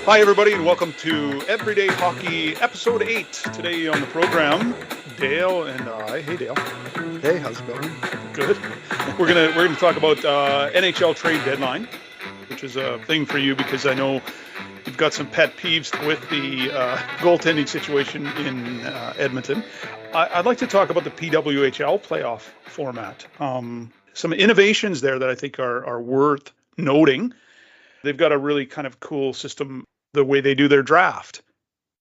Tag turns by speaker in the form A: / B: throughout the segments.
A: Hi, everybody, and welcome to Everyday Hockey, Episode 8. Today on the program, Dale and I. Hey, Dale.
B: Hey, how's it going?
A: Good. We're gonna talk about NHL trade deadline, which is a thing for you because I know you've got some pet peeves with the goaltending situation in Edmonton. I'd like to talk about the PWHL playoff format. Some innovations there that I think are worth noting. They've got a really kind of cool system, the way they do their draft.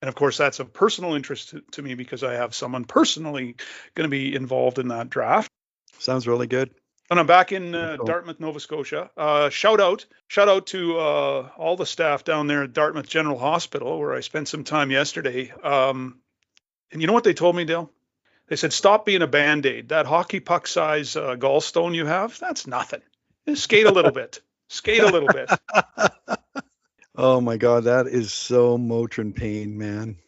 A: And of course, that's of personal interest to me because I have someone personally going to be involved in that draft.
B: Sounds really good.
A: And I'm back in
B: Cool.
A: Dartmouth, Nova Scotia. Shout out to all the staff down there at Dartmouth General Hospital, where I spent some time yesterday. And you know what they told me, Dale? They said, stop being a Band-Aid. That hockey puck size gallstone you have, that's nothing. Just skate a little bit. Skate a little bit.
B: Oh my God, that is so Motrin pain, man.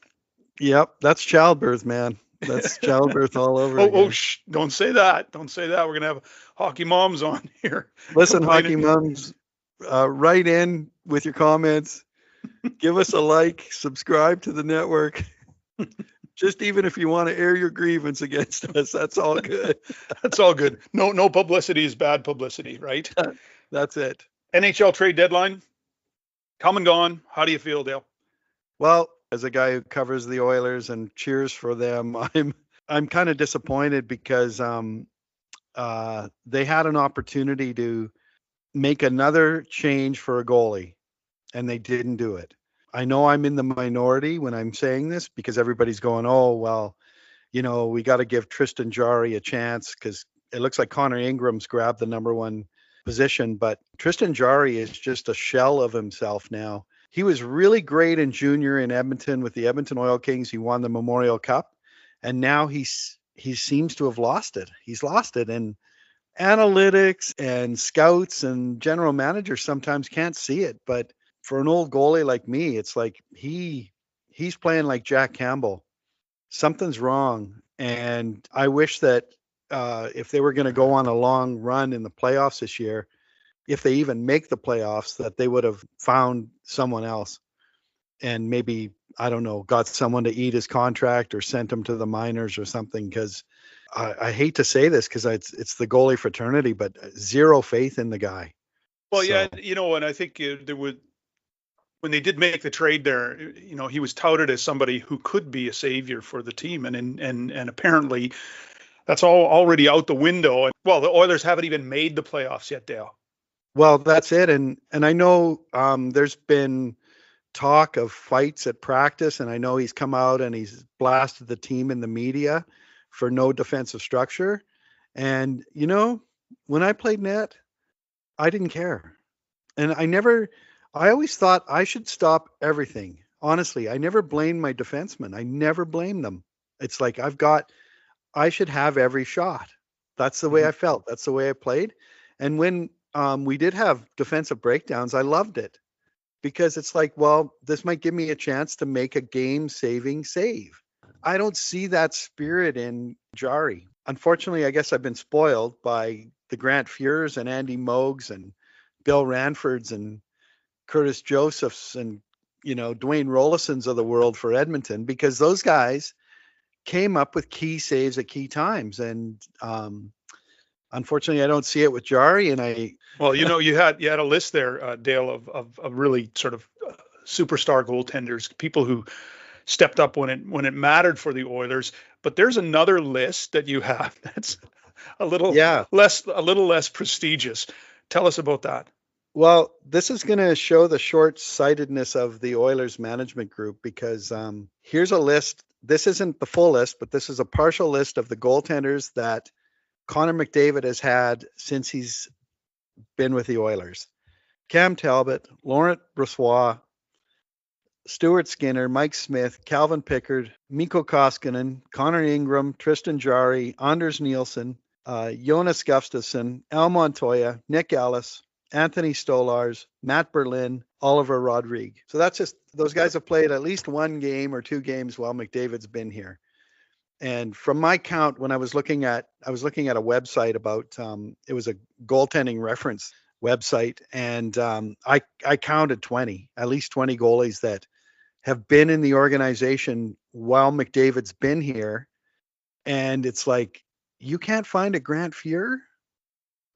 B: Yep, that's childbirth, man. That's childbirth all over again.
A: Don't say that. Don't say that. We're going to have hockey moms on here.
B: Listen, hockey moms, write in with your comments. Give us a like, subscribe to the network. Just even if you want to air your grievance against us, that's all good.
A: That's all good. No publicity is bad publicity, right?
B: That's it.
A: NHL trade deadline, come and gone. How do you feel, Dale?
B: Well, as a guy who covers the Oilers and cheers for them, I'm kind of disappointed because they had an opportunity to make another change for a goalie, and they didn't do it. I know I'm in the minority when I'm saying this because everybody's going, oh, well, you know, we got to give Tristan Jarry a chance because it looks like Connor Ingram's grabbed the number one position, but Tristan Jarry is just a shell of himself now. He was really great in junior in Edmonton with the Edmonton Oil Kings. He won the Memorial Cup, and now he seems to have lost it. He's lost it, and analytics and scouts and general managers sometimes can't see it, but for an old goalie like me, it's like he's playing like Jack Campbell. Something's wrong, and I wish that if they were going to go on a long run in the playoffs this year, if they even make the playoffs, that they would have found someone else and maybe, I don't know, got someone to eat his contract or sent him to the minors or something. Because I hate to say this because it's the goalie fraternity, but zero faith in the guy.
A: Well, yeah, you know, and I think there would. When they did make the trade there, you know, he was touted as somebody who could be a savior for the team, and apparently that's all already out the window. And well, the Oilers haven't even made the playoffs yet, Dale.
B: Well, that's it, and I know there's been talk of fights at practice, and I know he's come out and he's blasted the team in the media for no defensive structure. And you know, when I played net, I didn't care, and I always thought I should stop everything. Honestly, I never blamed my defensemen. I never blamed them. It's like I should have every shot. That's the way I felt. That's the way I played. And when we did have defensive breakdowns, I loved it because it's like, well, this might give me a chance to make a game-saving save. I don't see that spirit in Jarry. Unfortunately, I guess I've been spoiled by the Grant Fuhrs and Andy Mogues and Bill Ranfords and Curtis Josephs and, you know, Dwayne Rollisons of the world for Edmonton, because those guys came up with key saves at key times. And unfortunately, I don't see it with Jarry. And
A: well, you know, you had a list there, Dale, of really sort of superstar goaltenders, people who stepped up when it mattered for the Oilers. But there's another list that you have that's a little less prestigious. Tell us about that.
B: Well, this is going to show the short-sightedness of the Oilers management group because here's a list. This isn't the full list, but this is a partial list of the goaltenders that Connor McDavid has had since he's been with the Oilers. Cam Talbot, Laurent Brossoit, Stuart Skinner, Mike Smith, Calvin Pickard, Mikko Koskinen, Connor Ingram, Tristan Jarry, Anders Nielsen, Jonas Gustafsson, Al Montoya, Nick Ellis, Anthony Stolars, Matt Berlin, Oliver Rodrigue. So that's just, those guys have played at least one game or two games while McDavid's been here. And from my count, when I was looking at a website about, it was a goaltending reference. website, and I counted 20, at least 20 goalies that have been in the organization while McDavid's been here, and it's like you can't find a Grant Fuhr,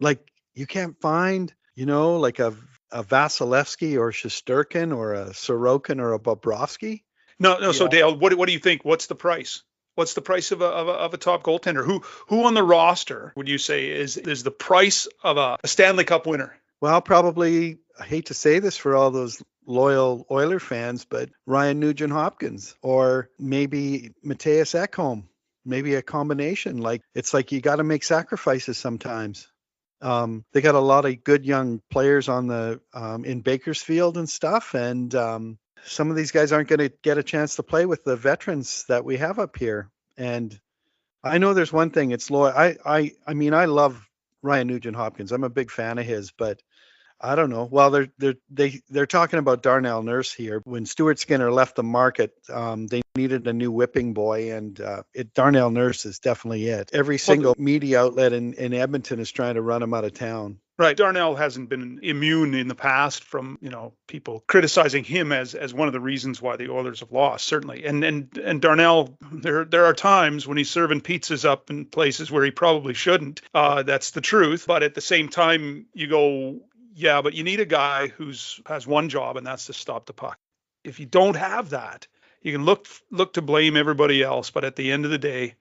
B: like you can't find, like a Vasilevsky or Shesterkin or a Sorokin or a Bobrovsky.
A: No, no. So Dale, what do you think? What's the price? What's the price of a top goaltender? Who on the roster would you say is the price of a Stanley Cup winner?
B: Well, probably, I hate to say this for all those loyal Oiler fans, but Ryan Nugent-Hopkins, or maybe Matthias Ekholm, maybe a combination. Like, it's like you got to make sacrifices sometimes. They got a lot of good young players on the in Bakersfield and stuff, and some of these guys aren't going to get a chance to play with the veterans that we have up here. And I know there's one thing, it's loyal. I mean, I love Ryan Nugent-Hopkins. I'm a big fan of his, but I don't know. Well, they're talking about Darnell Nurse here. When Stuart Skinner left the market, they needed a new whipping boy, and Darnell Nurse is definitely it. Every single media outlet in Edmonton is trying to run him out of town.
A: Right. Darnell hasn't been immune in the past from, people criticizing him as one of the reasons why the Oilers have lost, certainly. And Darnell, there are times when he's serving pizzas up in places where he probably shouldn't. That's the truth. But at the same time, you go, yeah, but you need a guy has one job, and that's to stop the puck. If you don't have that, you can look to blame everybody else. But at the end of the day,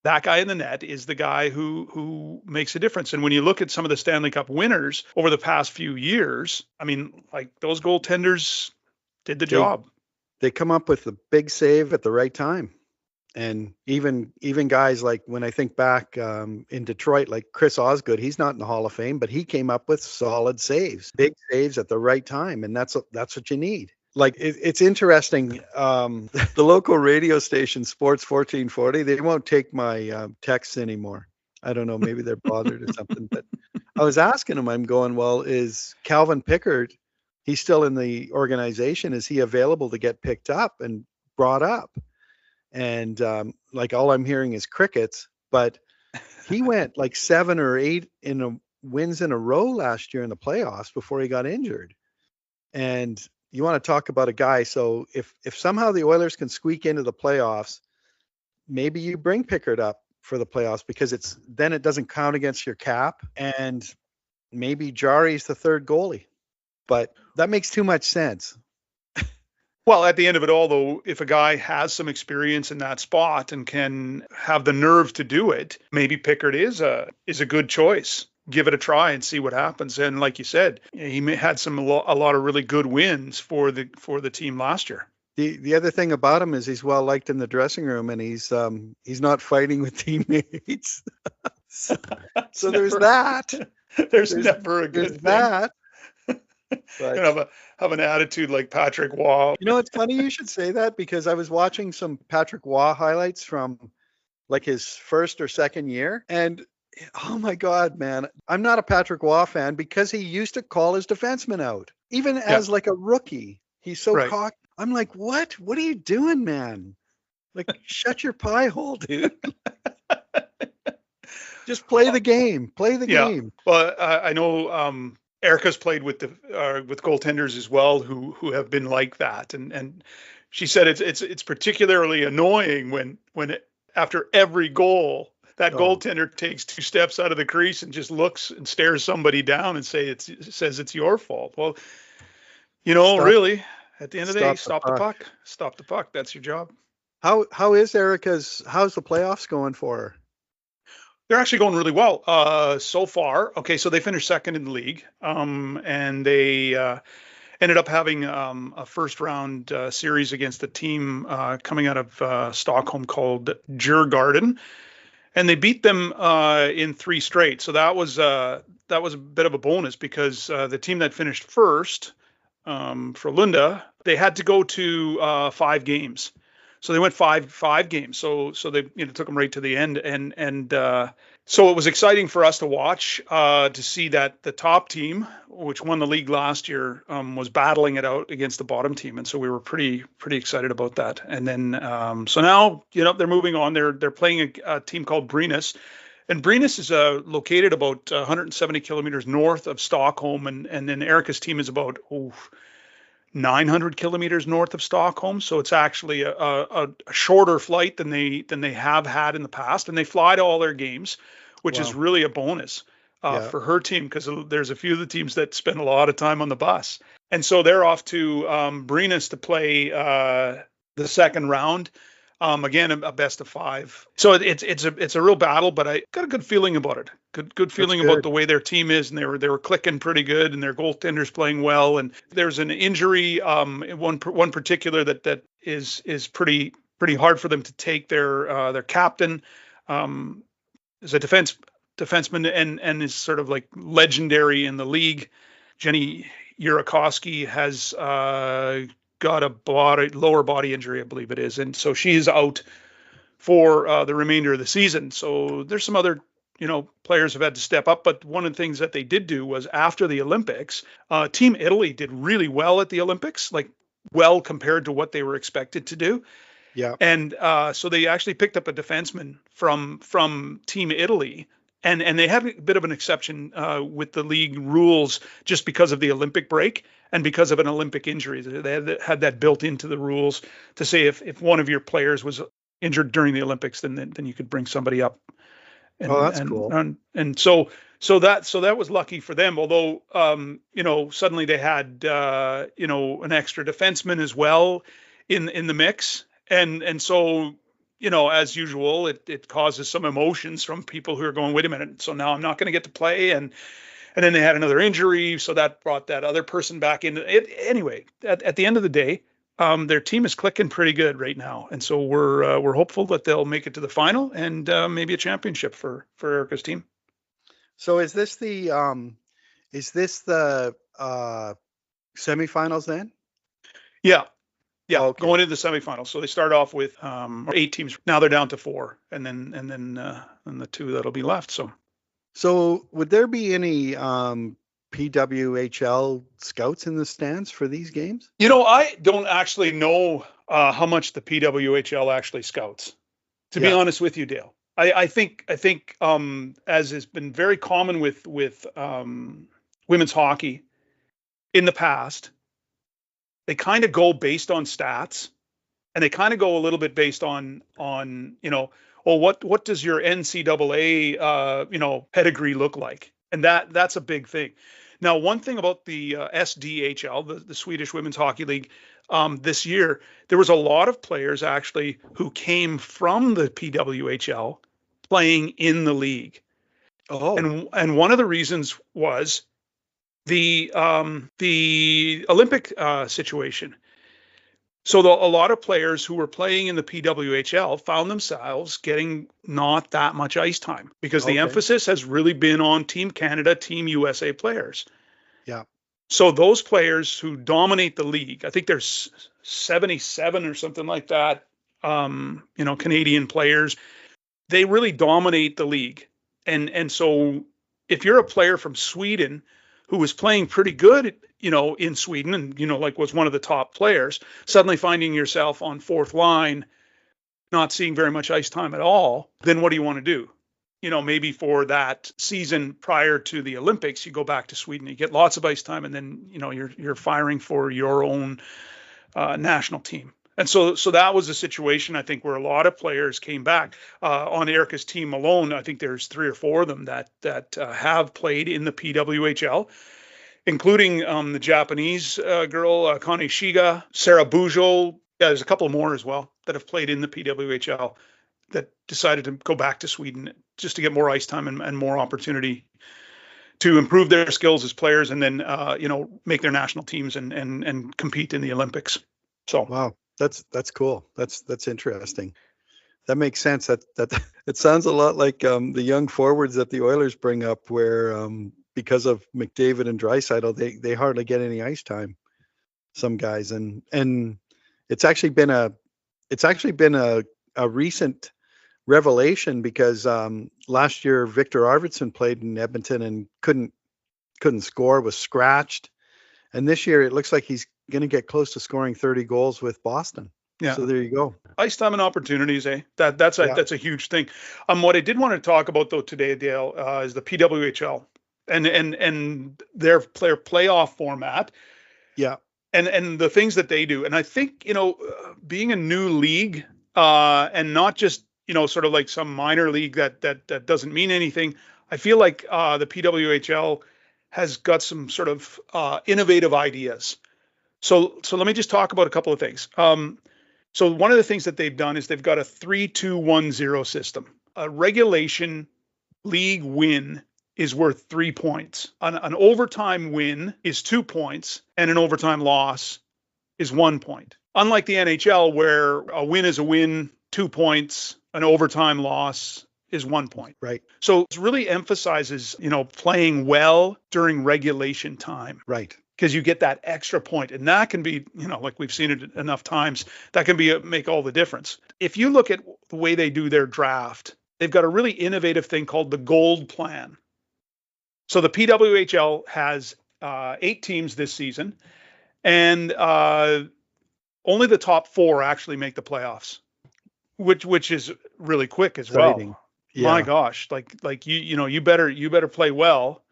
A: that guy in the net is the guy who makes a difference. And when you look at some of the Stanley Cup winners over the past few years, I mean, like, those goaltenders did the job.
B: They come up with a big save at the right time. And even guys like, when I think back in Detroit, like Chris Osgood, he's not in the Hall of Fame, but he came up with solid saves, big saves at the right time. And that's what you need. Like, it's interesting. The local radio station, Sports 1440, they won't take my texts anymore. I don't know, maybe they're bothered or something. But I was asking them, I'm going, well, is Calvin Pickard, he's still in the organization, is he available to get picked up and brought up? And like, all I'm hearing is crickets. But he went like 7 or 8 wins in a row last year in the playoffs before he got injured. And you want to talk about a guy. So if somehow the Oilers can squeak into the playoffs, maybe you bring Pickard up for the playoffs, because then it doesn't count against your cap, and maybe Jari's the third goalie. But that makes too much sense.
A: Well, at the end of it all, though, if a guy has some experience in that spot and can have the nerve to do it, maybe Pickard is a good choice. Give it a try and see what happens. And like you said, he had a lot of really good wins for the team last year.
B: The other thing about him is he's well liked in the dressing room, and he's not fighting with teammates. so there's that.
A: There's never a good thing.
B: That.
A: But, have an attitude like Patrick Waugh.
B: It's funny you should say that, because I was watching some Patrick Waugh highlights from like his first or second year, and oh my God, man, I'm not a Patrick Waugh fan, because he used to call his defenseman out, even as like a rookie. He's so cocky. I'm like, what are you doing, man? Like, shut your pie hole, dude. Just play the game. Play the game.
A: Well, I know Erica's played with goaltenders as well who have been like that, and she said it's particularly annoying when after every goal that goaltender takes 2 steps out of the crease and just looks and stares somebody down and says it's your fault. Well, really, at the end of the day, stop the puck. Stop the puck. That's your job.
B: How's the playoffs going for her?
A: They're actually going really well so far. Okay, so they finished second in the league, and they ended up having a first round series against a team coming out of Stockholm called Djurgården, and they beat them in 3 straight. So that was a bit of a bonus, because the team that finished first, for Lunda, they had to go to 5 games. So they went five games. So they took them right to the end, and so it was exciting for us to watch, to see that the top team, which won the league last year, was battling it out against the bottom team, and so we were pretty excited about that. And then so now they're moving on. They're playing a team called Brynäs, And Brynäs is located about 170 kilometers north of Stockholm, and then Erica's team is about 900 kilometers north of Stockholm. So it's actually a shorter flight than they have had in the past, and they fly to all their games, which is
B: Wow.
A: really a bonus
B: Yeah.
A: for her team, because there's a few of the teams that spend a lot of time on the bus, and so they're off to Brynäs to play the second round. Again, a best of 5. So it's a real battle, but I got a good feeling about it. Good
B: That's
A: feeling about
B: good.
A: the way their team is, and they were clicking pretty good, and their goaltenders playing well. And there's an injury, one particular that is pretty hard for them to take. Their captain is a defenseman and is sort of like legendary in the league. Jenny Yurakowski has got a lower body injury, I believe it is, and so she's out for the remainder of the season. So there's some other players have had to step up, but one of the things that they did do was after the Olympics, Team Italy did really well at the Olympics, like well compared to what they were expected to do.
B: Yeah.
A: And so they actually picked up a defenseman from Team Italy, and they had a bit of an exception with the league rules just because of the Olympic break and because of an Olympic injury. They had that built into the rules to say if one of your players was injured during the Olympics, then you could bring somebody up.
B: Oh,
A: And
B: that's
A: and
B: cool.
A: and so that was lucky for them. Although suddenly they had an extra defenseman as well in the mix, and so as usual, it causes some emotions from people who are going, wait a minute, so now I'm not going to get to play, and then they had another injury, so that brought that other person back into it. Anyway, at the end of the day, their team is clicking pretty good right now, and so we're hopeful that they'll make it to the final and maybe a championship for Erica's team.
B: So is this the semifinals then?
A: Yeah, yeah,
B: Okay.
A: going into the semifinals. So they start off with 8 teams. Now they're down to 4, and then and the 2 that'll be left.
B: So would there be any PWHL scouts in the stands for these games?
A: I don't actually know how much the PWHL actually scouts. To be
B: Yeah.
A: honest with you, Dale, I think as has been very common with women's hockey in the past, they kind of go based on stats, and they kind of go a little bit based on well, what does your NCAA pedigree look like, and that's a big thing. Now, one thing about the SDHL, the Swedish Women's Hockey League, this year, there was a lot of players actually who came from the PWHL playing in the league,
B: Oh,
A: and one of the reasons was the Olympic situation. So a lot of players who were playing in the PWHL found themselves getting not that much ice time because the
B: okay.
A: emphasis has really been on Team Canada, Team USA players.
B: Yeah.
A: So those players who dominate the league, I think there's 77 or something like that, Canadian players, they really dominate the league. And so if you're a player from Sweden who was playing pretty good, in Sweden and, like was one of the top players, suddenly finding yourself on fourth line, not seeing very much ice time at all, then what do you want to do? Maybe for that season prior to the Olympics, you go back to Sweden, you get lots of ice time, and then, you're firing for your own national team. And so that was a situation, I think, where a lot of players came back. On Erica's team alone, I think there's 3 or 4 of them that have played in the PWHL, including the Japanese girl, Kane Shiga, Sarah Bujo. Yeah, there's a couple more as well that have played in the PWHL that decided to go back to Sweden just to get more ice time and more opportunity to improve their skills as players, and then make their national teams and compete in the Olympics. So
B: Wow. That's cool. That's interesting. That makes sense. That it sounds a lot like the young forwards that the Oilers bring up, where because of McDavid and Draisaitl, they hardly get any ice time. Some guys, and it's actually been a recent revelation because last year Victor Arvidsson played in Edmonton and couldn't score, was scratched, and this year it looks like he's going to get close to scoring 30 goals with Boston.
A: Yeah.
B: So there you go.
A: Ice time and opportunities, eh? That's
B: Yeah.
A: a huge thing. What I did want to talk about though today, Dale, is the PWHL and their player playoff format
B: Yeah.
A: and the things that they do. And I think, being a new league, and not just, sort of like some minor league that doesn't mean anything. I feel like the PWHL has got some sort of innovative ideas. So let me just talk about a couple of things. So one of the things that they've done is they've got a 3-2-1-0 system. A regulation league win is worth 3 points. An overtime win is 2 points, and an overtime loss is 1 point. Unlike the NHL, where a win is a win, 2 points, an overtime loss is 1 point.
B: Right.
A: So it really emphasizes, playing well during regulation time.
B: Right.
A: Because you get that extra point, and that can be, like we've seen it enough times, that can be make all the difference. If you look at the way they do their draft, they've got a really innovative thing called the gold plan. So the PWHL has 8 teams this season, and only the top 4 actually make the playoffs, which is really quick as
B: Exciting.
A: well.
B: Yeah.
A: My gosh, like you better play well.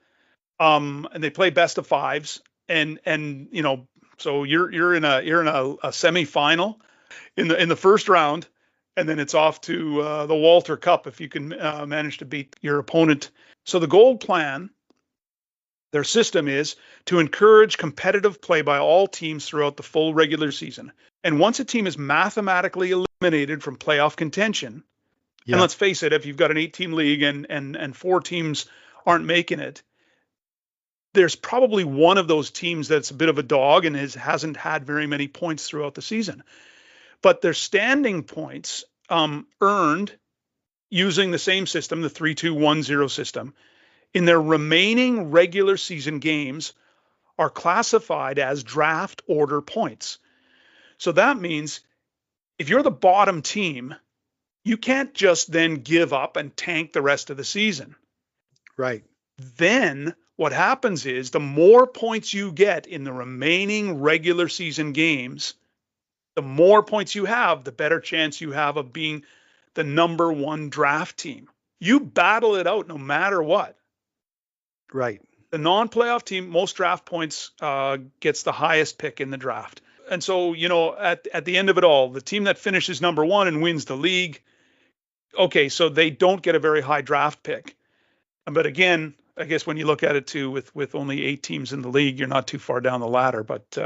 A: And they play best of 5s, and so you're in a semifinal in the first round, and then it's off to the Walter Cup if you can manage to beat your opponent. So the gold plan, their system is to encourage competitive play by all teams throughout the full regular season. And once a team is mathematically eliminated from playoff contention, and let's face it, if you've got an 8-team league and 4 teams aren't making it, there's probably one of those teams that's a bit of a dog and hasn't had very many points throughout the season. But their standing points earned using the same system, the 3-2-1-0 system, in their remaining regular season games are classified as draft order points. So that means if you're the bottom team, you can't just then give up and tank the rest of the season.
B: Right.
A: Then what happens is the more points you get in the remaining regular season games, the more points you have, the better chance you have of being the number 1 draft team. You battle it out no matter what.
B: Right.
A: The non-playoff team, most draft points, gets the highest pick in the draft. And so, at the end of it all, the team that finishes number 1 and wins the league, okay, so they don't get a very high draft pick. But again, I guess when you look at it too, with only 8 teams in the league, you're not too far down the ladder. But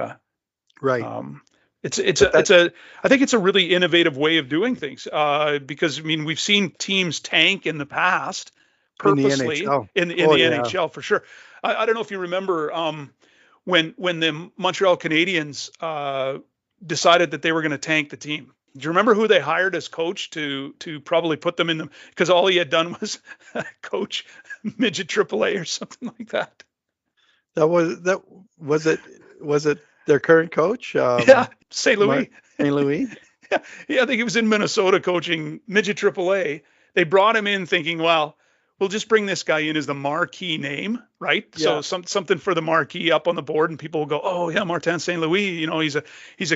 B: right.
A: I think it's a really innovative way of doing things. Because I mean, we've seen teams tank in the past purposely in the NHL for sure. I don't know if you remember when the Montreal Canadiens decided that they were going to tank the team. Do you remember who they hired as coach to probably put them in the, because all he had done was coach midget AAA or something like that.
B: Was it their current coach?
A: Yeah, St. Louis.
B: St. Louis.
A: Yeah, I think he was in Minnesota coaching midget AAA. They brought him in thinking, well, we'll just bring this guy in as the marquee name, right?
B: Yeah.
A: So something for the marquee up on the board, and people will go, oh yeah, Martin St. Louis, he's a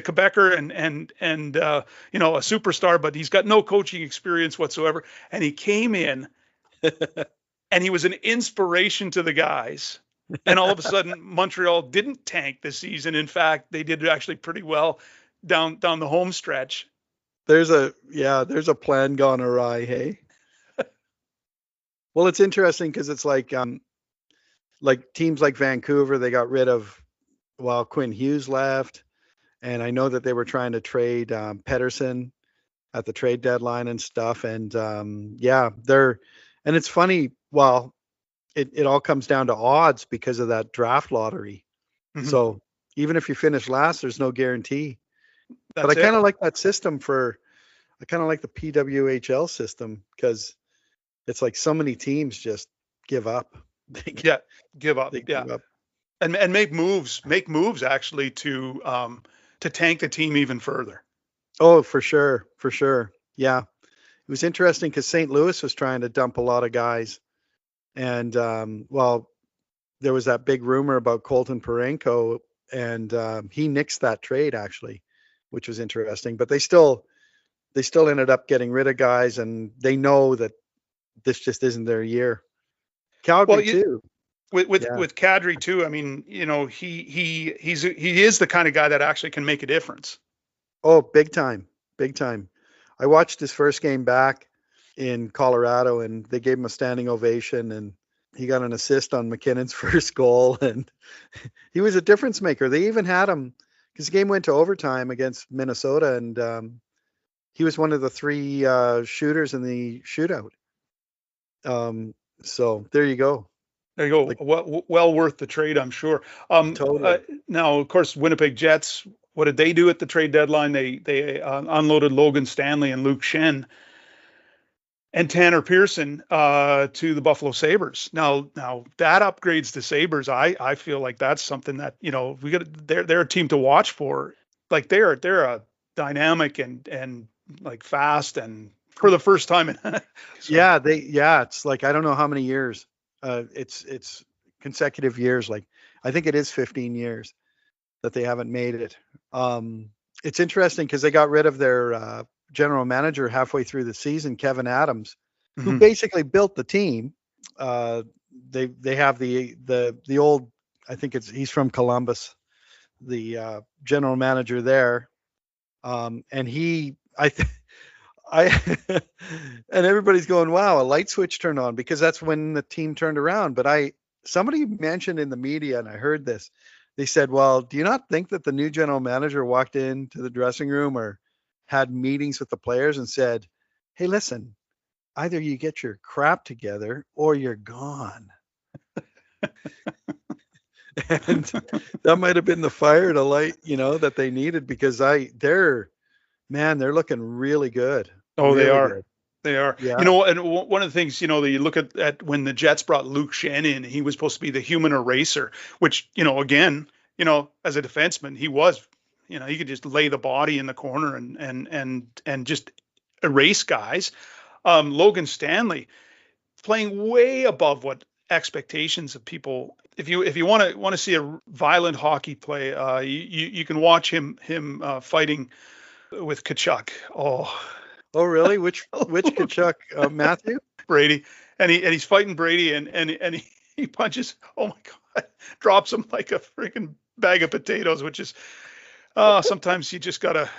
A: Quebecer and a superstar, but he's got no coaching experience whatsoever. And he came in, and he was an inspiration to the guys. And all of a sudden, Montreal didn't tank this season. In fact, they did actually pretty well down the home stretch.
B: There's a plan gone awry, hey? Well, it's interesting because it's like teams like Vancouver, they got rid of, Quinn Hughes left, and I know that they were trying to trade Pettersson at the trade deadline and stuff. And and it's funny. Well, it all comes down to odds because of that draft lottery. Mm-hmm. So even if you finish last, there's no guarantee. But I kind of like that system I kind of like the PWHL system because it's like so many teams just give up.
A: Give up. Give up. And make moves actually to tank the team even further.
B: Oh, for sure. Yeah. It was interesting because St. Louis was trying to dump a lot of guys. And there was that big rumor about Colton Parenko, and he nixed that trade actually which was interesting. But they still ended up getting rid of guys, and they know that this just isn't their year.
A: Well,
B: Calgary too.
A: with Kadri too. I mean, he is the kind of guy that actually can make a difference.
B: Oh, big time, big time. I watched his first game back in Colorado, and they gave him a standing ovation, and he got an assist on McKinnon's first goal, and he was a difference maker. They even had him because the game went to overtime against Minnesota, and he was one of the 3 shooters in the shootout. So there you go.
A: There you go. Like, well worth the trade, I'm sure.
B: Totally.
A: Now, of course, Winnipeg Jets. What did they do at the trade deadline? They unloaded Logan Stanley and Luke Schenn and Tanner Pearson to the Buffalo Sabres. Now that upgrades the Sabres. I feel like that's something that we got. They're a team to watch for. Like they're a dynamic and like fast and for the first time in.
B: So. It's like I don't know how many years. It's consecutive years. Like I think it is 15 years that they haven't made it. It's interesting because they got rid of their general manager halfway through the season, Kevin Adams, who basically built the team. They have the old, I think he's from Columbus, the general manager there, and and everybody's going, wow, a light switch turned on, because that's when the team turned around. But somebody mentioned in the media, and I heard this, they said, well, do you not think that the new general manager walked into the dressing room or had meetings with the players and said, hey, listen, either you get your crap together or you're gone. And that might have been the fire to light, that they needed, because they're looking really good.
A: Oh,
B: really
A: they are.
B: Good.
A: They are.
B: Yeah.
A: And one of the ththings, that you look at when the Jets brought Luke Schenn in, he was supposed to be the human eraser, which, again, as a defenseman, he was, he could just lay the body in the corner and just erase guys. Logan Stanley playing way above what expectations of people. If you want to see a violent hockey play, you can watch him fighting with Tkachuk.
B: Oh, really? Which Tkachuk? Matthew?
A: Brady, and he's fighting Brady, and he punches. Oh my God, drops him like a freaking bag of potatoes. Which is, sometimes you just gotta,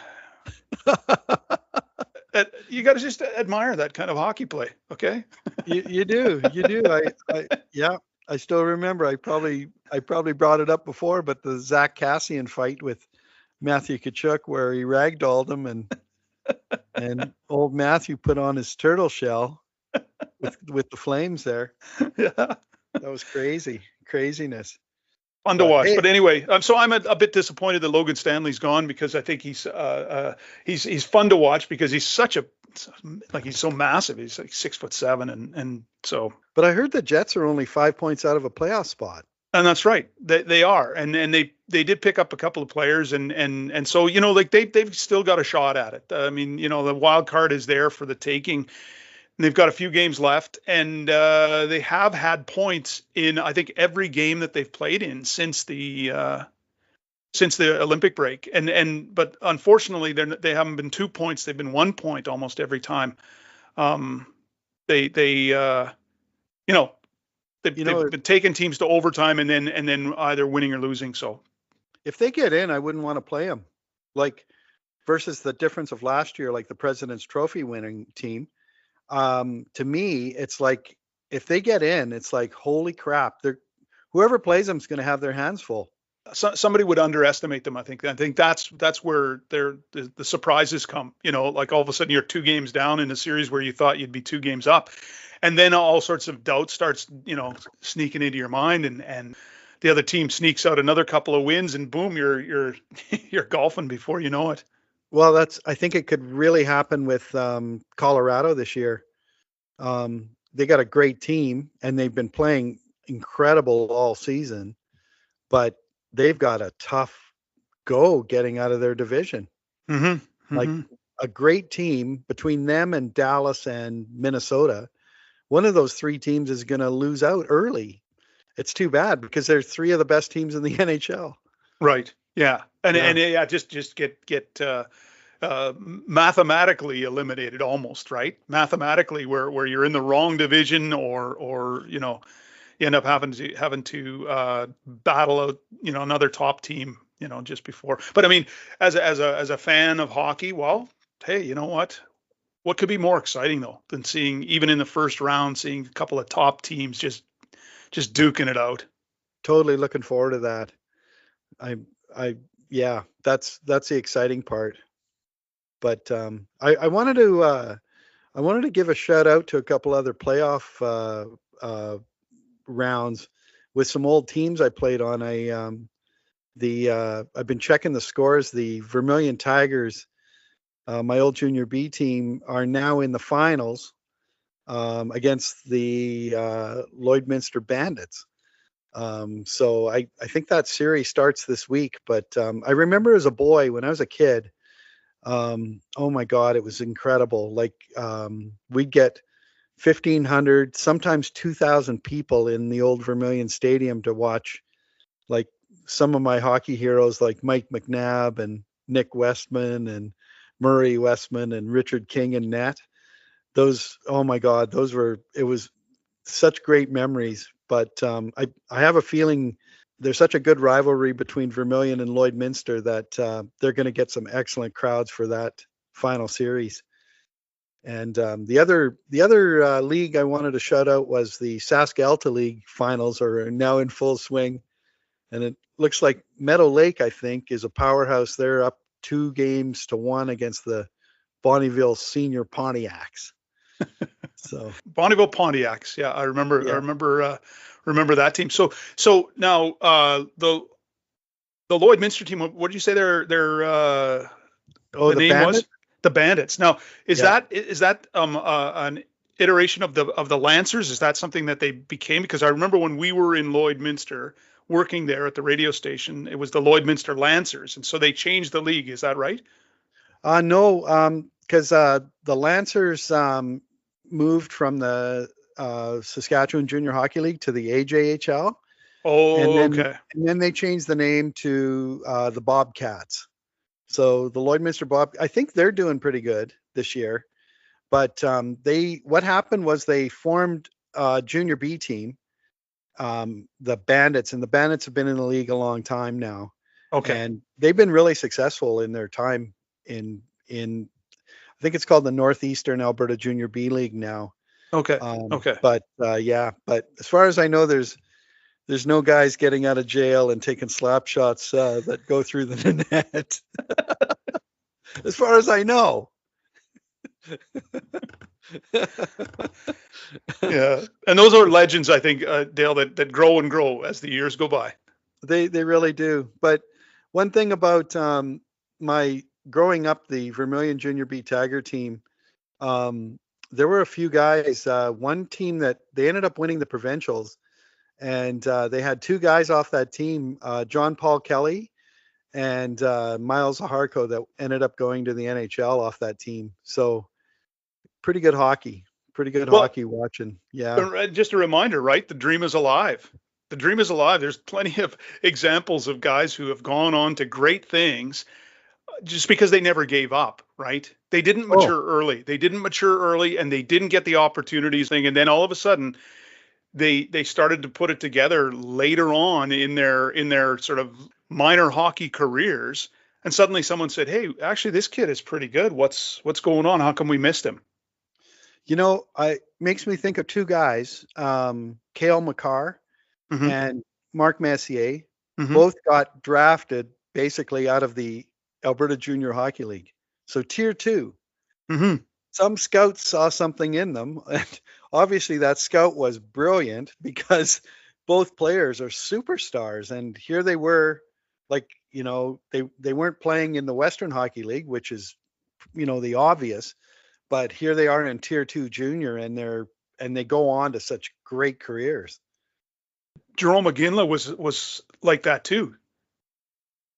A: just admire that kind of hockey play. Okay.
B: You do. I still remember. I probably brought it up before, but the Zach Cassian fight with Matthew Tkachuk, where he ragdolled him, and old Matthew put on his turtle shell with the flames there.
A: Yeah,
B: that was craziness.
A: Fun to watch. Hey. But anyway, so I'm a bit disappointed that Logan Stanley's gone, because I think he's fun to watch, because he's he's so massive. He's like 6'7", and so. But
B: I heard the Jets are only 5 points out of a playoff spot.
A: And that's right. They are, and they did pick up a couple of players, and so they've still got a shot at it. I mean, the wild card is there for the taking. And they've got a few games left, and they have had points in, I think, every game that they've played in since the Olympic break. But unfortunately, they haven't been 2 points. They've been 1 point almost every time. They've been taking teams to overtime and then either winning or losing. So
B: if they get in, I wouldn't want to play them. Like, versus the difference of last year, like the President's Trophy winning team. To me, it's like, if they get in, it's like, holy crap, whoever plays them is going to have their hands full.
A: Somebody would underestimate them. I think that's where the surprises come. Like all of a sudden you're 2 games down in a series where you thought you'd be 2 games up, and then all sorts of doubt starts, sneaking into your mind, and the other team sneaks out another couple of wins, and boom, you're golfing before you know it.
B: Well, I think it could really happen with Colorado this year. They got a great team, and they've been playing incredible all season, but they've got a tough go getting out of their division. Like a great team between them and Dallas and Minnesota. One of those 3 teams is going to lose out early. It's too bad, because they're 3 of the best teams in the NHL.
A: Right. Yeah. And yeah, just get mathematically eliminated almost, right? Mathematically, where you're in the wrong division, or you end up having to battle out another top team just before. But I mean, as a fan of hockey, well, hey, you know what could be more exciting though than seeing, even in the first round, seeing a couple of top teams just duking it out.
B: Totally looking forward to that. I I yeah, that's the exciting part. But I wanted to give a shout out to a couple other playoff rounds with some old teams I played on. I've been checking the scores. The Vermilion Tigers, my old junior B team, are now in the finals against the Lloydminster Bandits. So I think that series starts this week. But I remember as a boy, when I was a kid, oh my God, it was incredible. Like we'd get 1,500, sometimes 2,000 people in the old Vermilion Stadium to watch, like some of my hockey heroes like Mike McNabb and Nick Westman and Murray Westman and Richard King and net. Those, oh my God, it was such great memories. But I have a feeling there's such a good rivalry between Vermilion and Lloydminster that they're going to get some excellent crowds for that final series. And the other league I wanted to shout out was the Sask Alta League finals are now in full swing, and it looks like Meadow Lake, I think, is a powerhouse. They're up 2-1 against the Bonnyville Senior Pontiacs. So
A: Bonneville Pontiacs, yeah, I remember.
B: yeah.
A: I remember that team. So now the Lloydminster team. What did you say their
B: Oh,
A: the
B: the
A: name was?
B: Bandit.
A: The Bandits. Now, is
B: Yeah.
A: that an iteration of the Lancers? Is that something that they became? Because I remember when we were in Lloydminster working there at the radio station, it was the Lloydminster Lancers, and so they changed the league. Is that right?
B: No, because the Lancers moved from the Saskatchewan Junior Hockey League to the AJHL, and
A: Oh,
B: then
A: okay.
B: they changed the name to the Bobcats. So the Lloydminster I think they're doing pretty good this year. But what happened was they formed a junior B team, the Bandits, and the Bandits have been in the league a long time now,
A: Okay.
B: and they've been really successful in their time in I think it's called the Northeastern Alberta Junior B League now.
A: Okay. Okay.
B: But as far as I know, there's no guys getting out of jail and taking slap shots that go through the net. As far as I know.
A: Yeah, and those are legends, I think, Dale, that grow and grow as the years go by.
B: They really do. But one thing about my growing up, the Vermilion Junior B Tiger team, there were a few guys. One team that they ended up winning the provincials, and they had two guys off that team, John Paul Kelly and Miles Harco, that ended up going to the NHL off that team. So pretty good hockey. Pretty good hockey watching. Yeah.
A: Just a reminder, right? The dream is alive. The dream is alive. There's plenty of examples of guys who have gone on to great things just because they never gave up, right? They didn't mature early. They didn't mature early, and they didn't get the opportunities thing. And then all of a sudden, they started to put it together later on in their sort of minor hockey careers. And suddenly someone said, "Hey, actually, this kid is pretty good. What's going on? How come we missed him?"
B: Makes me think of two guys, Cale McCarr
A: Mm-hmm.
B: and Mark Messier.
A: Mm-hmm.
B: Both got drafted basically out of the Alberta Junior Hockey League. So tier 2.
A: Mm-hmm.
B: Some scouts saw something in them. And obviously that scout was brilliant because both players are superstars. And here they were, like, they weren't playing in the Western Hockey League, which is, the obvious. But here they are in tier 2 junior, and they go on to such great careers.
A: Jerome McGinley was like that too.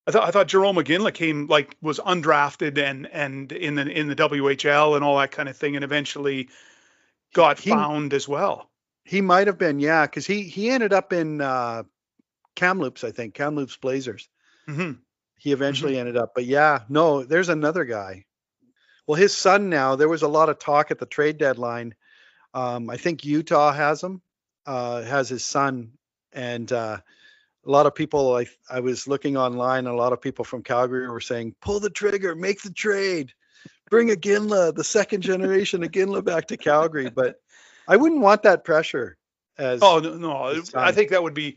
A: I thought Jerome McGinley was undrafted and in the WHL and all that kind of thing, and eventually got found as well.
B: He might have been, yeah, because he ended up in Kamloops, I think, Kamloops Blazers.
A: Mm-hmm.
B: he eventually ended up. But yeah, no, there's another guy. Well, his son now, there was a lot of talk at the trade deadline. I think Utah has his son. And a lot of people, I was looking online, a lot of people from Calgary were saying, pull the trigger, make the trade, bring Iginla, the second generation Iginla back to Calgary. But I wouldn't want that pressure as
A: no, I think that would be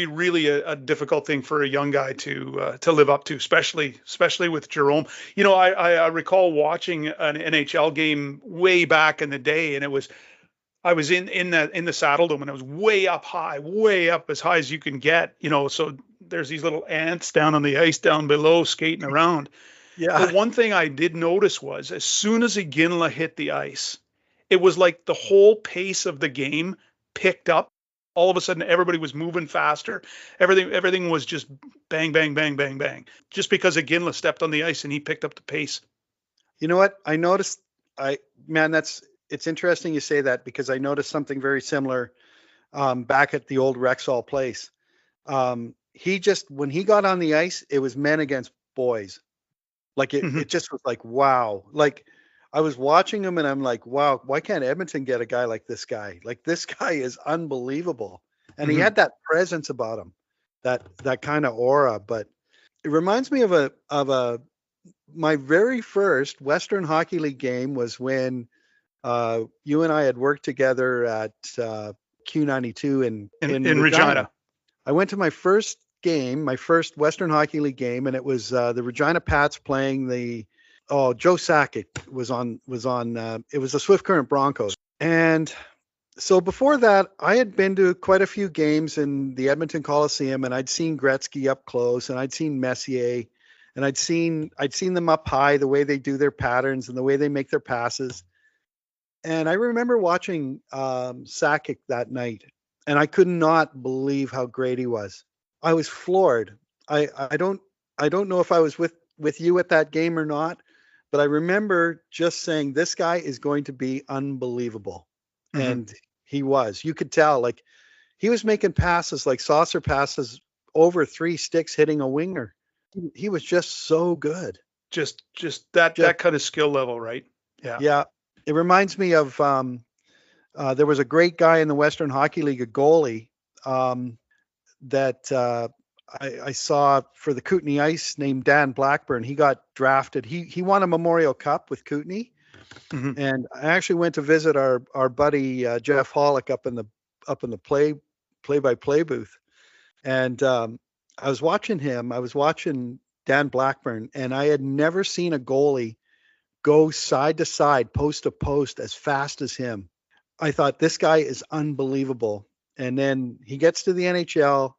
A: really a difficult thing for a young guy to live up to, especially with Jerome. You know, I recall watching an NHL game way back in the day, and I was in the Saddle Dome, and I was way up high, way up as high as you can get. You know, so there's these little ants down on the ice down below skating around.
B: Yeah.
A: But one thing I did notice was as soon as Iginla hit the ice, it was like the whole pace of the game picked up. All of a sudden, everybody was moving faster. Everything was just bang, bang, bang, bang, bang. Just because Iginla stepped on the ice and he picked up the pace.
B: You know what? I noticed. It's interesting you say that, because I noticed something very similar back at the old Rexall place. When he got on the ice, it was men against boys. Like it just was like, wow. Like I was watching him and I'm like, wow, why can't Edmonton get a guy like this guy? Like this guy is unbelievable. And he had that presence about him, that kind of aura. But it reminds me of my very first Western Hockey League game was when you and I had worked together at Q92 in
A: Regina.
B: I went to my first game, my first Western Hockey League game, and it was the Regina Pats playing Joe Sakic was on it was the Swift Current Broncos. And so before that, I had been to quite a few games in the Edmonton Coliseum, and I'd seen Gretzky up close, and I'd seen Messier, and I'd seen them up high, the way they do their patterns and the way they make their passes. And I remember watching Sakic that night, and I could not believe how great he was. I was floored. I don't know if I was with you at that game or not, but I remember just saying, this guy is going to be unbelievable. And he was. You could tell, like, he was making passes, like saucer passes over 3 sticks, hitting a winger. He was just so good.
A: Just that kind of skill level, right? Yeah.
B: Yeah. It reminds me of there was a great guy in the Western Hockey League, a goalie, that I saw for the Kootenay Ice named Dan Blackburn. He got drafted. He won a Memorial Cup with Kootenay. And I actually went to visit our buddy Jeff Hollick up in the play-by-play booth. And I was watching him. I was watching Dan Blackburn, and I had never seen a goalie go side to side, post to post as fast as him. I thought, this guy is unbelievable. And then he gets to the NHL.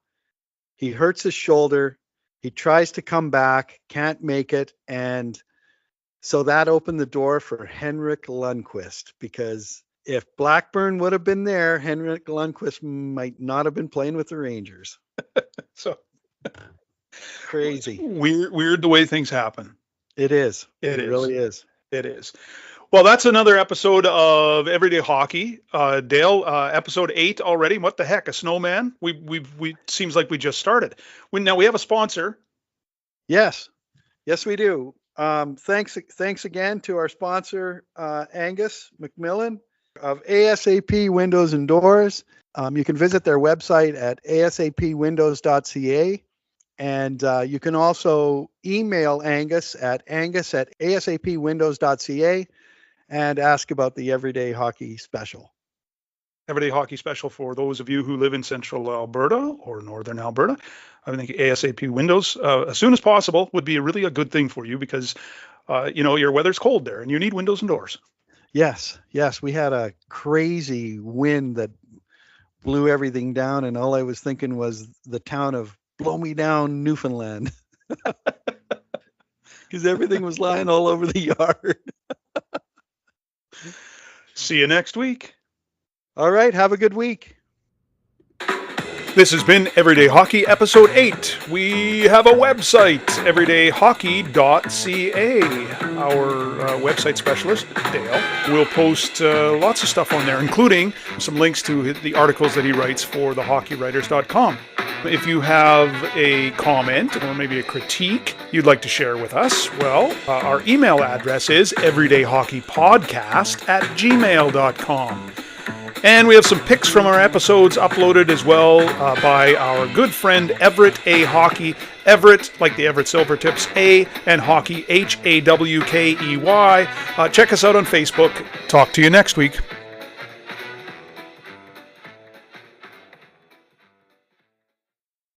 B: He hurts his shoulder. He tries to come back, can't make it. And so that opened the door for Henrik Lundqvist, because if Blackburn would have been there, Henrik Lundqvist might not have been playing with the Rangers.
A: So
B: crazy.
A: Weird the way things happen.
B: It is.
A: It
B: really is.
A: It is. Well, that's another episode of Everyday Hockey. Dale, episode 8 already. What the heck? A snowman? We seems like we just started. Now we have a sponsor.
B: Yes, we do. Thanks again to our sponsor, Angus McMillan of ASAP Windows and Doors. You can visit their website at asapwindows.ca. And you can also email Angus at asapwindows.ca and ask about the Everyday Hockey Special.
A: Everyday Hockey Special for those of you who live in central Alberta or northern Alberta. I think ASAP Windows as soon as possible would be a good thing for you, because your weather's cold there and you need windows and doors.
B: Yes. We had a crazy wind that blew everything down, and all I was thinking was the town of Blow Me Down, Newfoundland, because everything was lying all over the yard.
A: See you next week.
B: All right. Have a good week.
A: This has been Everyday Hockey, episode 8. We have a website, everydayhockey.ca. Our website specialist, Dale, will post lots of stuff on there, including some links to the articles that he writes for thehockeywriters.com. If you have a comment or maybe a critique you'd like to share with us, well, our email address is everydayhockeypodcast@gmail.com. And we have some pics from our episodes uploaded as well by our good friend Everett A. Hockey. Everett, like the Everett Silvertips, A, and Hockey, Hawkey. Check us out on Facebook. Talk to you next week.